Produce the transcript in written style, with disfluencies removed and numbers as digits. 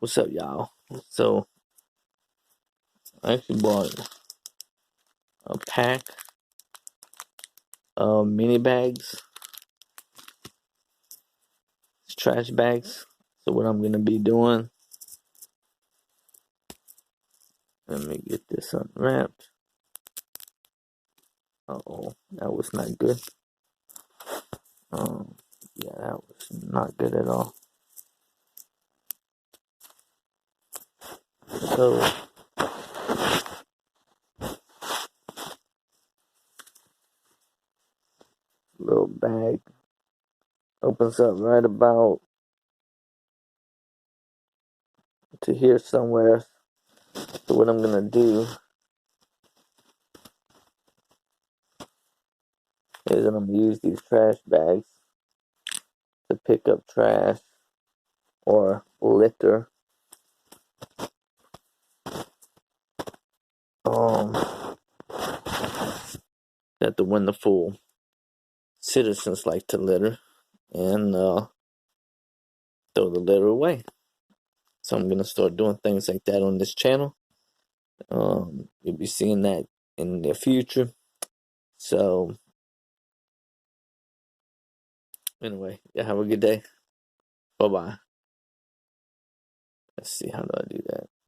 What's up, y'all? So I actually bought a pack of mini bags, trash bags. So what I'm gonna be doing? Let me get this unwrapped. Oh, that was not good. Um, yeah, that was not good at all. So little bag opens up right about to here somewhere. So what I'm gonna do is I'm gonna use these trash bags to pick up trash or litter. Um, that the wonderful citizens like to litter and throw the litter away. So I'm gonna start doing things like that on this channel. You'll be seeing that in the future. So anyway, yeah, have a good day. Bye bye. Let's see, how do I do that?